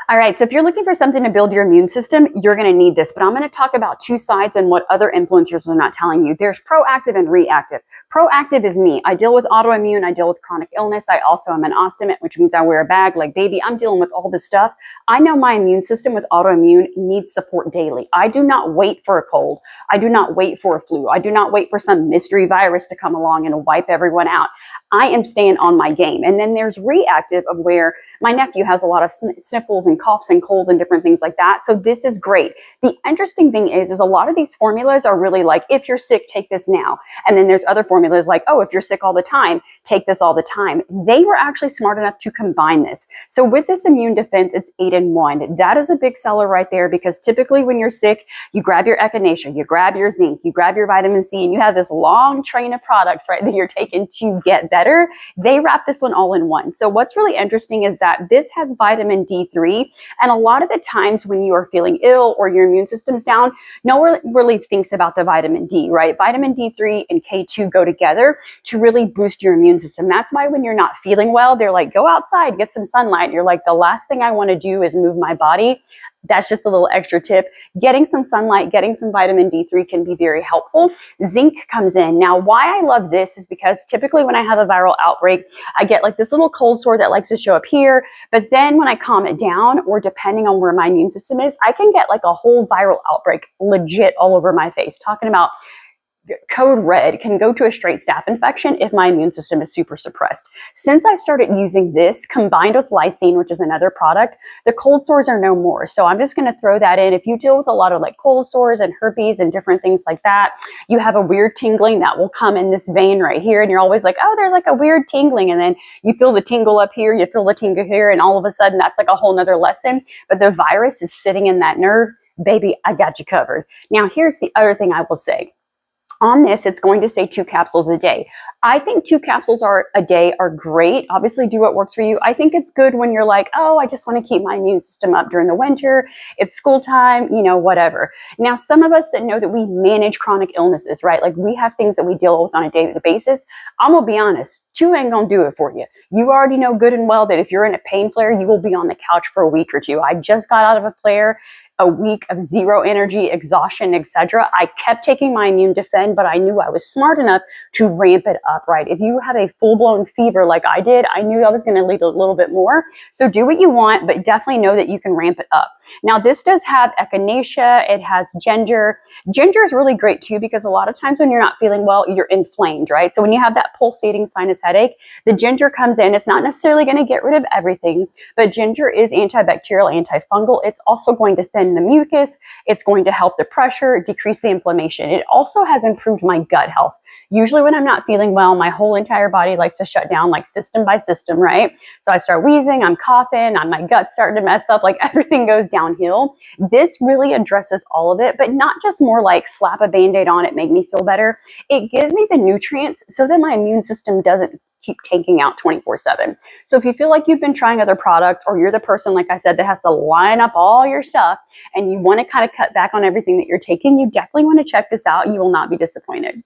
All right, so if you're looking for something to build your immune system, you're going to need this. But I'm going to talk about two sides and what other influencers are not telling you. There's proactive and reactive. Proactive is me. I deal with autoimmune. I deal with chronic illness. I also am an ostomate, which means I wear a bag. Like, baby, I'm dealing with all this stuff. I know my immune system with autoimmune needs support daily. I do not wait for a cold. I do not wait for a flu. I do not wait for some mystery virus to come along and wipe everyone out. I am staying on my game. And then there's reactive, of where my nephew has a lot of sniffles and coughs and colds and different things like that. So this is great. The interesting thing is a lot of these formulas are really like, if you're sick, take this now. And then there's other formulas like, oh, if you're sick all the time, take this all the time. They were actually smart enough to combine this. So with this immune defense, it's 8-in-1. That is a big seller right there, because typically when you're sick, you grab your echinacea, you grab your zinc, you grab your vitamin C, and you have this long train of products, right, that you're taking to get better. They wrap this one all in one. So what's really interesting is that this has vitamin D3, and a lot of the times when you are feeling ill or your immune system's down, no one really thinks about the vitamin D, right? Vitamin D3 and K2 go together to really boost your immune system. That's why when you're not feeling well, they're like, go outside, get some sunlight. You're like, the last thing I want to do is move my body. That's just a little extra tip. Getting some sunlight, getting some vitamin D3 can be very helpful. Zinc comes in. Now, why I love this is because typically when I have a viral outbreak, I get like this little cold sore that likes to show up here. But then when I calm it down, or depending on where my immune system is, I can get like a whole viral outbreak legit all over my face. Talking about code red, can go to a straight staph infection if my immune system is super suppressed. Since I started using this combined with lysine, which is another product, the cold sores are no more. So I'm just going to throw that in. If you deal with a lot of like cold sores and herpes and different things like that, you have a weird tingling that will come in this vein right here, and you're always like, oh, there's like a weird tingling, and then you feel the tingle up here, you feel the tingle here, and all of a sudden that's like a whole nother lesson. But the virus is sitting in that nerve. Baby, I got you covered. Now, here's the other thing I will say. On this, it's going to say 2 capsules a day. I think 2 capsules a day are great. Obviously, do what works for you. I think it's good when you're like, oh, I just want to keep my immune system up during the winter. It's school time, you know, whatever. Now, some of us that know that we manage chronic illnesses, right? Like, we have things that we deal with on a daily basis. I'm going to be honest, 2 ain't going to do it for you. You already know good and well that if you're in a pain flare, you will be on the couch for a week or 2. I just got out of a flare. A week of zero energy, exhaustion, etc. I kept taking my immune defend, but I knew I was smart enough to ramp it up, right? If you have a full-blown fever like I did, I knew I was going to need a little bit more. So do what you want, but definitely know that you can ramp it up. Now, this does have echinacea. It has ginger. Ginger is really great too, because a lot of times when you're not feeling well, you're inflamed, right? So when you have that pulsating sinus headache, the ginger comes in. It's not necessarily going to get rid of everything, but ginger is antibacterial, antifungal. It's also going to thin the mucus. It's going to help the pressure, decrease the inflammation. It also has improved my gut health. Usually when I'm not feeling well, my whole entire body likes to shut down, like system by system, right? So I start wheezing, I'm coughing, my gut's starting to mess up, like everything goes downhill. This really addresses all of it, but not just more like slap a Band-Aid on it, make me feel better. It gives me the nutrients so that my immune system doesn't keep tanking out 24/7. So if you feel like you've been trying other products, or you're the person, like I said, that has to line up all your stuff and you want to kind of cut back on everything that you're taking, you definitely want to check this out. You will not be disappointed.